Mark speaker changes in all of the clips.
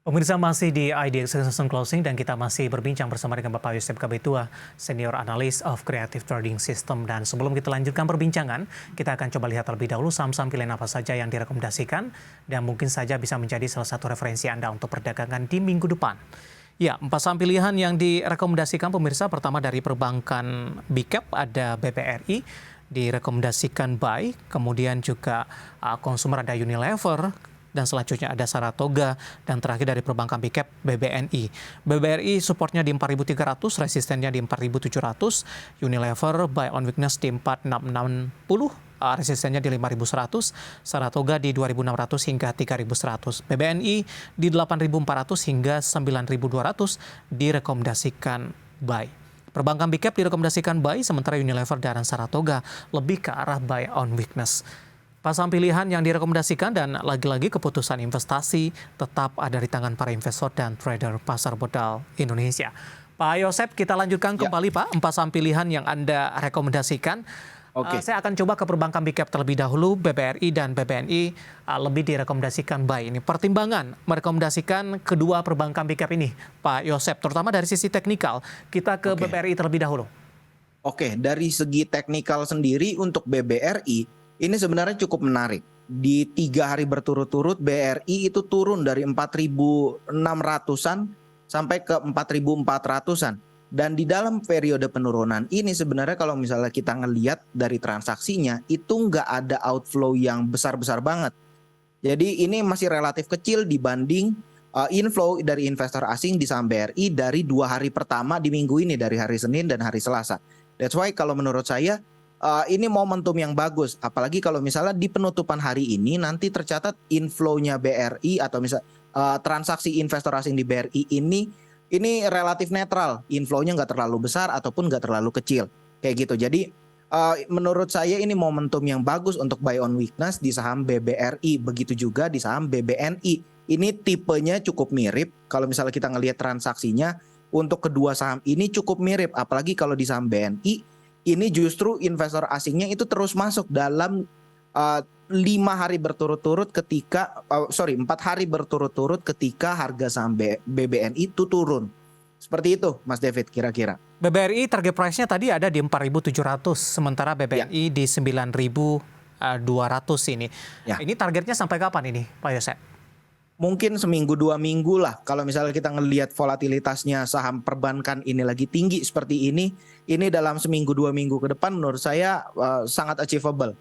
Speaker 1: Pemirsa masih di IDX Season Closing dan kita masih berbincang bersama dengan Bapak Yosep Kabetua, Senior Analyst of Creative Trading System. Dan sebelum kita lanjutkan perbincangan, kita akan coba lihat terlebih dahulu saham-saham pilihan apa saja yang direkomendasikan dan mungkin saja bisa menjadi salah satu referensi Anda untuk perdagangan di minggu depan. Ya, 4 saham pilihan yang direkomendasikan pemirsa, pertama dari perbankan Big Cap ada BBRI, direkomendasikan buy, kemudian juga konsumer ada Unilever, dan selanjutnya ada Saratoga, dan terakhir dari perbankan Big Cap BBNI. BBRI supportnya di 4.300, resistennya di 4.700, Unilever buy on weakness di 4.660, resistennya di 5.100, Saratoga di 2.600 hingga 3.100, BBNI di 8.400 hingga 9.200 direkomendasikan buy. Perbankan Big Cap direkomendasikan buy, sementara Unilever dan Saratoga lebih ke arah buy on weakness. Pasang pilihan yang direkomendasikan dan lagi-lagi keputusan investasi tetap ada di tangan para investor dan trader pasar modal Indonesia. Pak Yosep, kita lanjutkan kembali Pak, 4 saham pilihan yang Anda rekomendasikan. Saya akan coba ke perbankan Big Cap terlebih dahulu, BBRI dan BBNI lebih direkomendasikan buy. Ini pertimbangan merekomendasikan kedua perbankan Big Cap ini, Pak Yosep, terutama dari sisi teknikal. Kita ke BBRI terlebih dahulu.
Speaker 2: Dari segi teknikal sendiri untuk BBRI, ini sebenarnya cukup menarik. Di 3 hari berturut-turut BRI itu turun dari 4.600-an sampai ke 4.400-an. Dan di dalam periode penurunan ini sebenarnya kalau misalnya kita ngelihat dari transaksinya itu nggak ada outflow yang besar-besar banget. Jadi ini masih relatif kecil dibanding inflow dari investor asing di saham BRI dari 2 hari pertama di minggu ini, dari hari Senin dan hari Selasa. That's why kalau menurut saya ini momentum yang bagus, apalagi kalau misalnya di penutupan hari ini nanti tercatat inflow-nya BRI atau misal transaksi investor asing di BRI ini relatif netral, inflow-nya nggak terlalu besar ataupun nggak terlalu kecil, kayak gitu. Jadi menurut saya ini momentum yang bagus untuk buy on weakness di saham BBRI, begitu juga di saham BBNI. Ini tipenya cukup mirip, kalau misalnya kita ngelihat transaksinya untuk kedua saham ini cukup mirip, apalagi kalau di saham BNI. Ini justru investor asingnya itu terus masuk dalam 4 hari berturut-turut ketika harga saham BBNI itu turun. Seperti itu, Mas David, kira-kira.
Speaker 1: BBRI target price-nya tadi ada di 4.700, sementara BBNI di 9.200 ini. Ini targetnya sampai kapan ini, Pak Yosep?
Speaker 2: Mungkin seminggu 2 minggu lah. Kalau misalnya kita ngelihat volatilitasnya saham perbankan ini lagi tinggi seperti ini dalam seminggu 2 minggu ke depan menurut saya sangat achievable.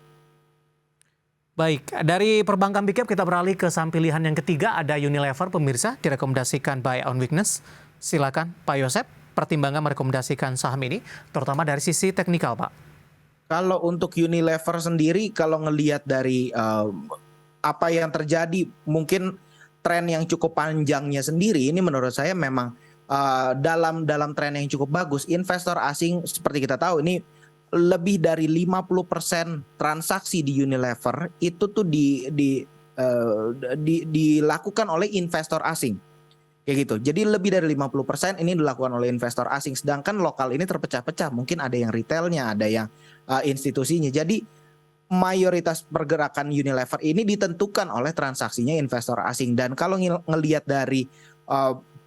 Speaker 1: Baik, dari perbankan Big Cap kita beralih ke saham pilihan yang ketiga, ada Unilever, pemirsa, direkomendasikan buy on weakness. Silakan Pak Yosep, pertimbangan merekomendasikan saham ini, terutama dari sisi teknikal, Pak.
Speaker 2: Kalau untuk Unilever sendiri, kalau ngelihat dari apa yang terjadi, mungkin tren yang cukup panjangnya sendiri ini menurut saya memang dalam tren yang cukup bagus. Investor asing seperti kita tahu ini lebih dari 50% transaksi di Unilever itu tuh dilakukan oleh investor asing. Kayak gitu. Jadi lebih dari 50% ini dilakukan oleh investor asing, sedangkan lokal ini terpecah-pecah. Mungkin ada yang retailnya, ada yang institusinya. Jadi mayoritas pergerakan Unilever ini ditentukan oleh transaksinya investor asing. Dan kalau ngelihat dari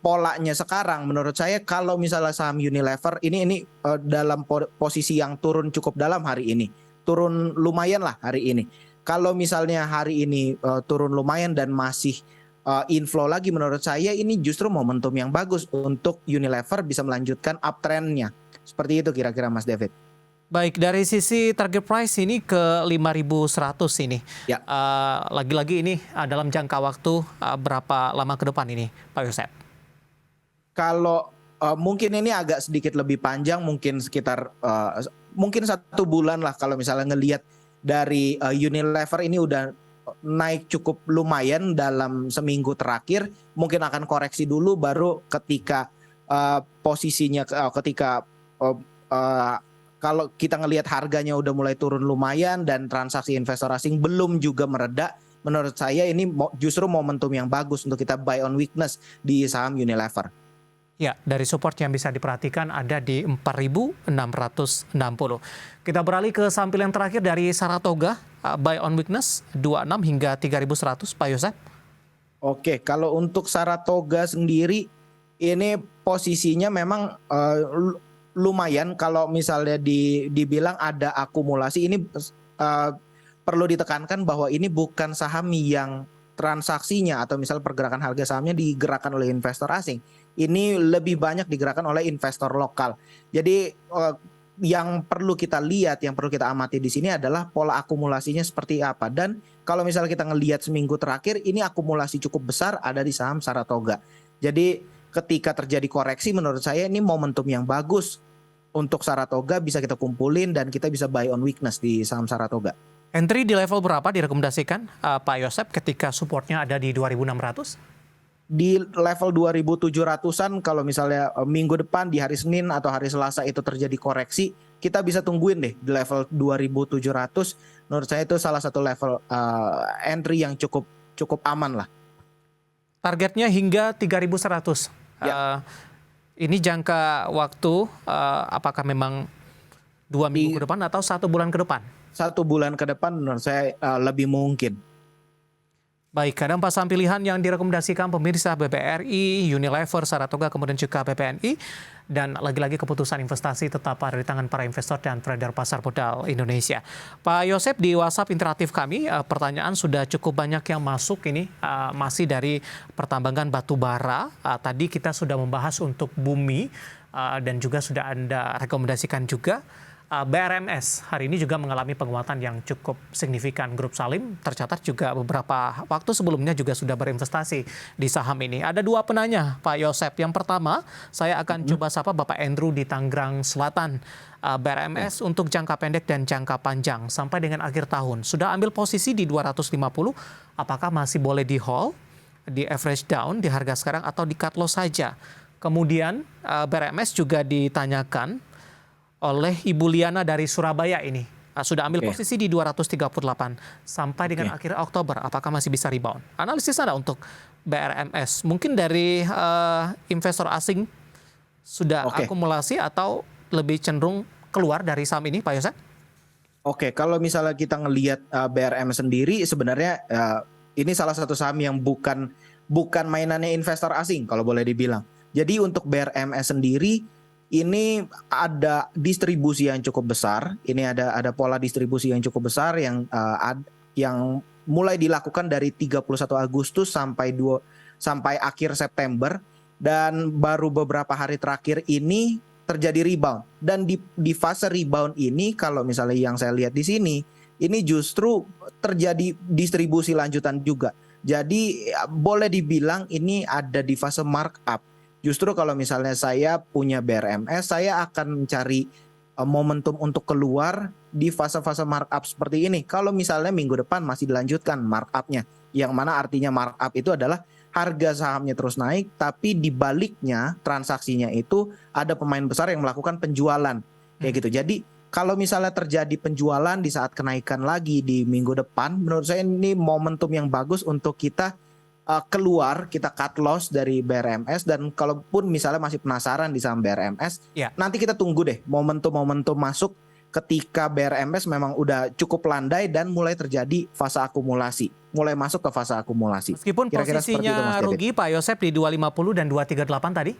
Speaker 2: polanya sekarang, menurut saya kalau misalnya saham Unilever ini dalam posisi yang turun cukup dalam hari ini, turun lumayan lah hari ini. Kalau misalnya hari ini turun lumayan dan masih inflow lagi, menurut saya ini justru momentum yang bagus untuk Unilever bisa melanjutkan uptrendnya. Seperti itu kira-kira, Mas David.
Speaker 1: Baik, dari sisi target price ini ke 5.100 ini. Lagi-lagi ini dalam jangka waktu berapa lama ke depan ini, Pak Yosep?
Speaker 2: Kalau mungkin ini agak sedikit lebih panjang, mungkin sekitar mungkin 1 bulan lah. Kalau misalnya ngelihat dari Unilever ini udah naik cukup lumayan dalam seminggu terakhir, mungkin akan koreksi dulu baru ketika posisinya kalau kita ngelihat harganya udah mulai turun lumayan dan transaksi investor asing belum juga mereda, menurut saya ini justru momentum yang bagus untuk kita buy on weakness di saham Unilever.
Speaker 1: Ya, dari support yang bisa diperhatikan ada di 4.660. Kita beralih ke saham pilihan terakhir dari Saratoga, buy on weakness 26 hingga 3.100, Pak Yosep.
Speaker 2: Oke, kalau untuk Saratoga sendiri ini posisinya memang lumayan kalau misalnya dibilang ada akumulasi ini perlu ditekankan bahwa ini bukan saham yang transaksinya atau misal pergerakan harga sahamnya digerakkan oleh investor asing. Ini lebih banyak digerakkan oleh investor lokal. Jadi yang perlu kita lihat, yang perlu kita amati di sini adalah pola akumulasinya seperti apa. Dan kalau misalnya kita ngelihat seminggu terakhir, ini akumulasi cukup besar ada di saham Saratoga. Jadi ketika terjadi koreksi, menurut saya ini momentum yang bagus untuk Saratoga, bisa kita kumpulin dan kita bisa buy on weakness di saham Saratoga.
Speaker 1: Entry di level berapa direkomendasikan Pak Yosep ketika supportnya ada di 2.600?
Speaker 2: Di level 2.700-an kalau misalnya minggu depan di hari Senin atau hari Selasa itu terjadi koreksi, kita bisa tungguin deh di level 2.700. Menurut saya itu salah satu level entry yang cukup aman lah.
Speaker 1: Targetnya hingga 3.100.
Speaker 2: Ya.
Speaker 1: Ini jangka waktu apakah memang 2 minggu ke depan atau 1 bulan ke depan?
Speaker 2: 1 bulan ke depan menurut saya lebih mungkin.
Speaker 1: Baik, ada 4 saham pilihan yang direkomendasikan pemirsa BBRI, Unilever, Saratoga, kemudian juga BPNI. Dan lagi-lagi keputusan investasi tetap ada di tangan para investor dan trader pasar modal Indonesia. Pak Yosep, di WhatsApp interaktif kami, pertanyaan sudah cukup banyak yang masuk ini. Masih dari pertambangan batu bara. Tadi kita sudah membahas untuk bumi dan juga sudah Anda rekomendasikan juga. BRMS hari ini juga mengalami penguatan yang cukup signifikan. Grup Salim tercatat juga beberapa waktu sebelumnya juga sudah berinvestasi di saham ini. Ada 2 penanya, Pak Yosep. Yang pertama, saya akan coba sapa Bapak Andrew di Tangerang Selatan. BRMS untuk jangka pendek dan jangka panjang sampai dengan akhir tahun. Sudah ambil posisi di 250, apakah masih boleh di hold, di average down di harga sekarang atau di cut loss saja? Kemudian BRMS juga ditanyakan oleh Ibu Liana dari Surabaya ini. Sudah ambil posisi di 238 sampai dengan akhir Oktober. Apakah masih bisa rebound? Analisis Anda untuk BRMS. Mungkin dari investor asing sudah akumulasi atau lebih cenderung keluar dari saham ini, Pak Yosep?
Speaker 2: Oke, kalau misalnya kita ngelihat BRMS sendiri sebenarnya ini salah satu saham yang bukan mainannya investor asing kalau boleh dibilang. Jadi untuk BRMS sendiri ini ada distribusi yang cukup besar. Ini ada pola distribusi yang cukup besar yang mulai dilakukan dari 31 Agustus sampai akhir September, dan baru beberapa hari terakhir ini terjadi rebound. Dan di fase rebound ini kalau misalnya yang saya lihat di sini, ini justru terjadi distribusi lanjutan juga. Jadi boleh dibilang ini ada di fase markup. Justru kalau misalnya saya punya BRMS, saya akan mencari momentum untuk keluar di fase-fase markup seperti ini. Kalau misalnya minggu depan masih dilanjutkan markupnya, yang mana artinya markup itu adalah harga sahamnya terus naik, tapi di baliknya transaksinya itu ada pemain besar yang melakukan penjualan, kayak gitu. Jadi kalau misalnya terjadi penjualan di saat kenaikan lagi di minggu depan, menurut saya ini momentum yang bagus untuk kita keluar, kita cut loss dari BRMS. Dan kalaupun misalnya masih penasaran di saham BRMS, nanti kita tunggu deh momentum-momentum masuk ketika BRMS memang udah cukup landai dan mulai terjadi fase akumulasi, mulai masuk ke fase akumulasi.
Speaker 1: Meskipun
Speaker 2: Kira-kira
Speaker 1: posisinya
Speaker 2: itu,
Speaker 1: rugi, Pak Yosep, di 250 dan 238 tadi?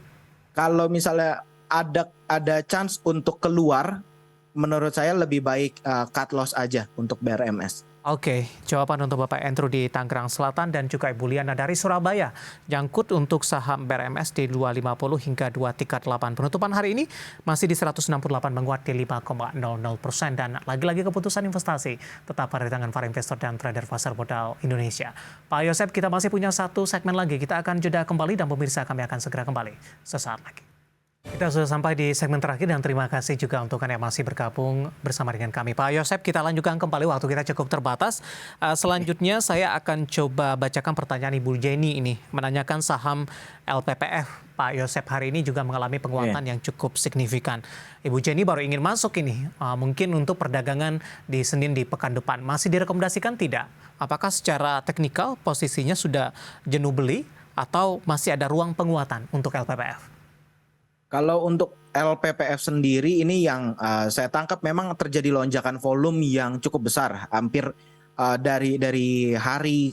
Speaker 2: Kalau misalnya ada chance untuk keluar, menurut saya lebih baik cut loss aja untuk BRMS.
Speaker 1: Oke, jawaban untuk Bapak Andrew di Tangerang Selatan dan juga Ibu Liana dari Surabaya. Jangkut untuk saham BRMS di 250 hingga 238. Penutupan hari ini masih di 168, menguat di 5,00%. Dan lagi-lagi keputusan investasi tetap ada di tangan para investor dan trader pasar modal Indonesia. Pak Yosep, kita masih punya 1 segmen lagi. Kita akan jeda kembali dan pemirsa kami akan segera kembali sesaat lagi. Kita sudah sampai di segmen terakhir dan terima kasih juga untuk Anda yang masih bergabung bersama dengan kami. Pak Yosep, kita lanjutkan kembali, waktu kita cukup terbatas. Selanjutnya saya akan coba bacakan pertanyaan Ibu Jenny ini. Menanyakan saham LPPF. Pak Yosep, hari ini juga mengalami penguatan yang cukup signifikan. Ibu Jenny baru ingin masuk ini. Mungkin untuk perdagangan di Senin di pekan depan. Masih direkomendasikan tidak? Apakah secara teknikal posisinya sudah jenuh beli atau masih ada ruang penguatan untuk LPPF?
Speaker 2: Kalau untuk LPPF sendiri ini yang saya tangkap memang terjadi lonjakan volume yang cukup besar, hampir dari hari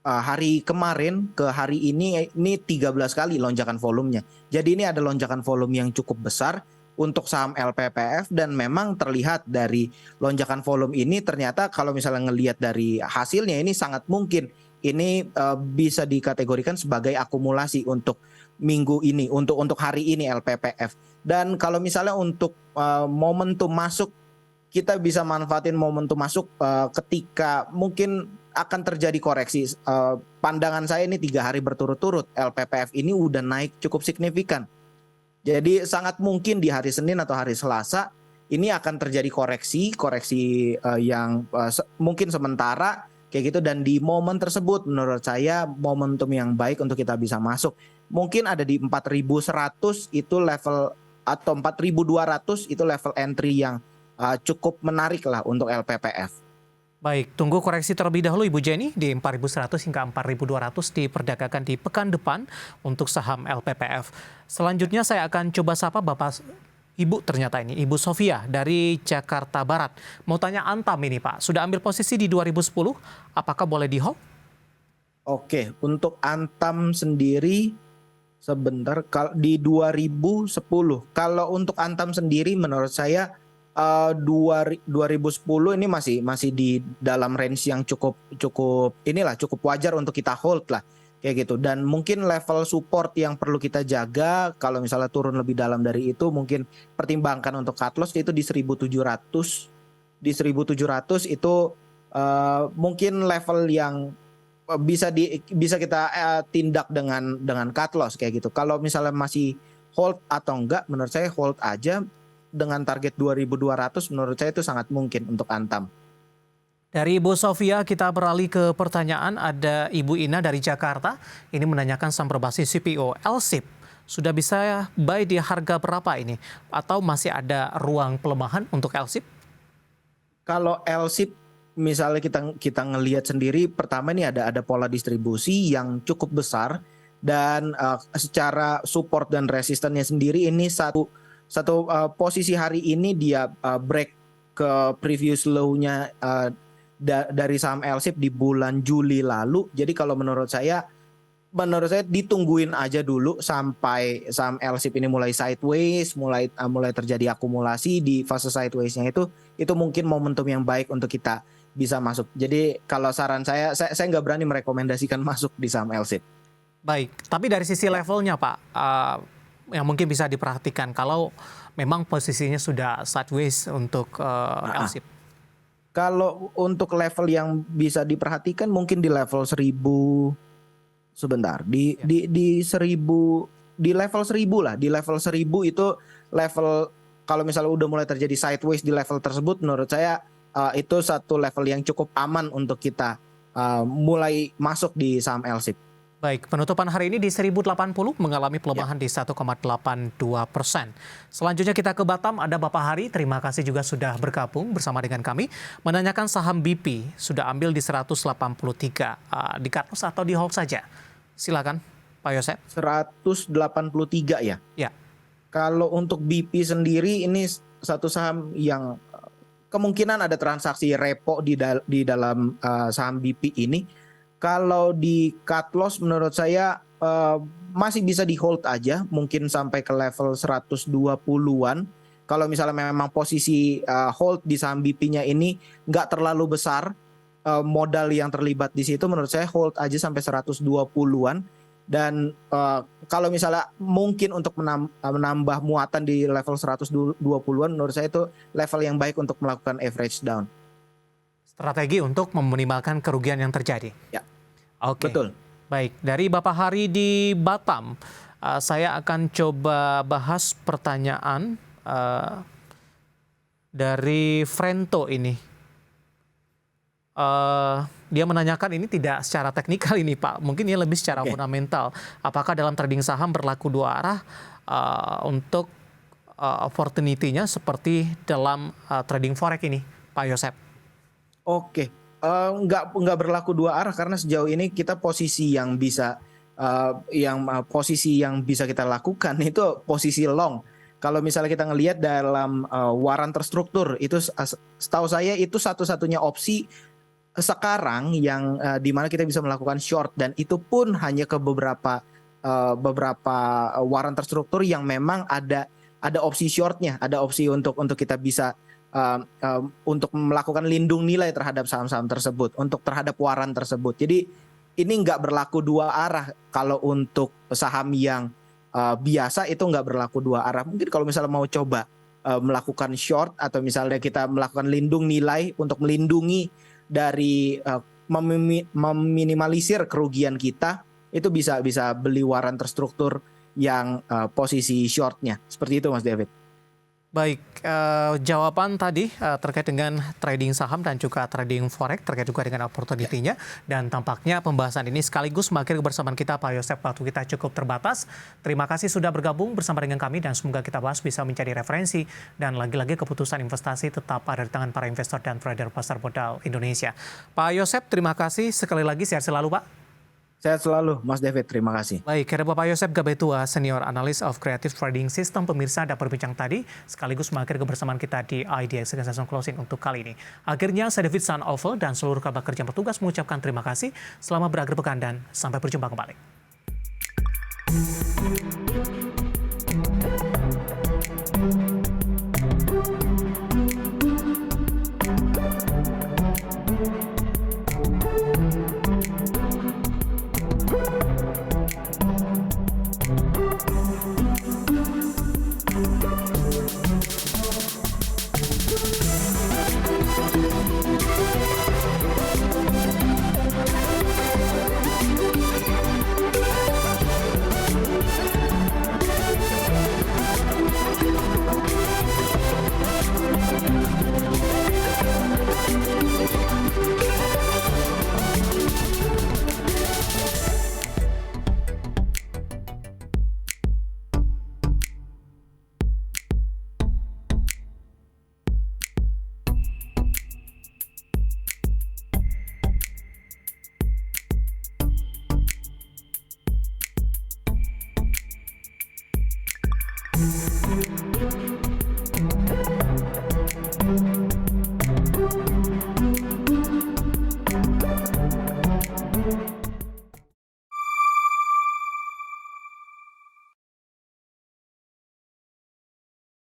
Speaker 2: hari kemarin ke hari ini 13 kali lonjakan volumenya. Jadi ini ada lonjakan volume yang cukup besar untuk saham LPPF, dan memang terlihat dari lonjakan volume ini ternyata kalau misalnya ngelihat dari hasilnya ini sangat mungkin ini bisa dikategorikan sebagai akumulasi untuk minggu ini, untuk hari ini LPPF. Dan kalau misalnya untuk momentum masuk, kita bisa manfaatin momentum masuk ketika mungkin akan terjadi koreksi. Pandangan saya ini 3 hari berturut-turut LPPF ini udah naik cukup signifikan. Jadi sangat mungkin di hari Senin atau hari Selasa ini akan terjadi koreksi yang mungkin sementara kayak gitu, dan di momen tersebut menurut saya momentum yang baik untuk kita bisa masuk. Mungkin ada di 4.100 itu level, atau 4.200 itu level entry yang cukup menarik lah untuk LPPF.
Speaker 1: Baik, tunggu koreksi terlebih dahulu Ibu Jenny di 4.100 hingga 4.200 diperdagangkan di pekan depan untuk saham LPPF. Selanjutnya saya akan coba sapa Bapak Ibu, ternyata ini Ibu Sofia dari Jakarta Barat. Mau tanya Antam ini Pak, sudah ambil posisi di 2010, apakah boleh di hold?
Speaker 2: Oke, untuk Antam sendiri sebentar, di 2010. Kalau untuk Antam sendiri menurut saya 2010 ini masih di dalam range yang cukup wajar untuk kita hold lah kayak gitu. Dan mungkin level support yang perlu kita jaga kalau misalnya turun lebih dalam dari itu, mungkin pertimbangkan untuk cut loss itu di 1.700. Di 1.700 itu mungkin level yang bisa kita tindak dengan cut loss kayak gitu. Kalau misalnya masih hold atau enggak, menurut saya hold aja dengan target 2.200. Menurut saya itu sangat mungkin untuk Antam.
Speaker 1: Dari Ibu Sofia kita beralih ke pertanyaan, ada Ibu Ina dari Jakarta. Ini menanyakan saham berbasis CPO LSIP. Sudah bisa buy di harga berapa ini? Atau masih ada ruang pelemahan untuk LSIP?
Speaker 2: Kalau LSIP misalnya kita ngelihat sendiri, pertama ini ada pola distribusi yang cukup besar, dan secara support dan resistannya sendiri ini satu posisi hari ini dia break ke previous low-nya dari saham LSIP di bulan Juli lalu. Jadi kalau menurut saya ditungguin aja dulu sampai saham LSIP ini mulai sideways, mulai terjadi akumulasi di fase sideways-nya itu mungkin momentum yang baik untuk kita bisa masuk. Jadi kalau saran saya nggak berani merekomendasikan masuk di saham LSIP.
Speaker 1: Baik, tapi dari sisi levelnya Pak, yang mungkin bisa diperhatikan kalau memang posisinya sudah sideways untuk LSIP.
Speaker 2: Kalau untuk level yang bisa diperhatikan mungkin di level 1000, sebentar, di 1000, di level 1000 lah. Di level 1000 itu level, kalau misalnya udah mulai terjadi sideways di level tersebut, menurut saya itu satu level yang cukup aman untuk kita mulai masuk di saham LSIP.
Speaker 1: Baik, penutupan hari ini di 1080 mengalami pelemahan di 1,82%. Selanjutnya kita ke Batam, ada Bapak Hari, terima kasih juga sudah bergabung bersama dengan kami. Menanyakan saham BP, sudah ambil di 183, di cut loss atau di hold saja? Silakan Pak Yosep.
Speaker 2: 183 ya?
Speaker 1: Ya.
Speaker 2: Kalau untuk BP sendiri ini satu saham yang kemungkinan ada transaksi repo di dalam saham BP ini. Kalau di cut loss menurut saya masih bisa di hold aja, mungkin sampai ke level 120-an. Kalau misalnya memang posisi hold di saham BP-nya ini nggak terlalu besar, modal yang terlibat di situ, menurut saya hold aja sampai 120-an. Dan kalau misalnya mungkin untuk menambah muatan di level 120-an, menurut saya itu level yang baik untuk melakukan average down.
Speaker 1: Strategi untuk meminimalkan kerugian yang terjadi.
Speaker 2: Ya,
Speaker 1: oke.
Speaker 2: betul.
Speaker 1: Baik, dari Bapak Hari di Batam, saya akan coba bahas pertanyaan dari Frento ini. Dia menanyakan ini tidak secara teknikal ini Pak, mungkin ini lebih secara fundamental. Apakah dalam trading saham berlaku dua arah untuk opportunity-nya seperti dalam trading forex ini, Pak Yosep?
Speaker 2: Oke, nggak berlaku dua arah, karena sejauh ini kita posisi yang bisa kita lakukan itu posisi long. Kalau misalnya kita ngelihat dalam waran terstruktur itu, setahu saya itu satu-satunya opsi sekarang yang di mana kita bisa melakukan short dan itu pun hanya ke beberapa waran terstruktur yang memang ada opsi shortnya, ada opsi untuk kita bisa untuk melakukan lindung nilai terhadap saham-saham tersebut, untuk terhadap waran tersebut. Jadi ini nggak berlaku dua arah. Kalau untuk saham yang biasa itu nggak berlaku dua arah. Mungkin kalau misalnya mau coba melakukan short atau misalnya kita melakukan lindung nilai untuk melindungi dari meminimalisir kerugian kita, itu bisa beli waran terstruktur yang posisi shortnya. Seperti itu Mas David.
Speaker 1: Baik, jawaban tadi terkait dengan trading saham dan juga trading forex, terkait juga dengan opportunity-nya. Dan tampaknya pembahasan ini sekaligus mengakhiri kebersamaan kita Pak Yosef. Waktu kita cukup terbatas. Terima kasih sudah bergabung bersama dengan kami dan semoga kita bahas bisa menjadi referensi. Dan lagi-lagi keputusan investasi tetap ada di tangan para investor dan trader pasar modal Indonesia. Pak Yosef, terima kasih sekali lagi. Sehat selalu Pak.
Speaker 2: Sehat selalu Mas David, terima kasih.
Speaker 1: Baik, ada Bapak Yosef Gabetua, Senior Analyst of Creative Trading System. Pemirsa, ada perbincang tadi sekaligus mengakhiri kebersamaan kita di IDX Session Closing untuk kali ini. Akhirnya saya David Sanovel dan seluruh kerabat kerja bertugas mengucapkan terima kasih. Selamat berakhir pekan dan sampai berjumpa kembali.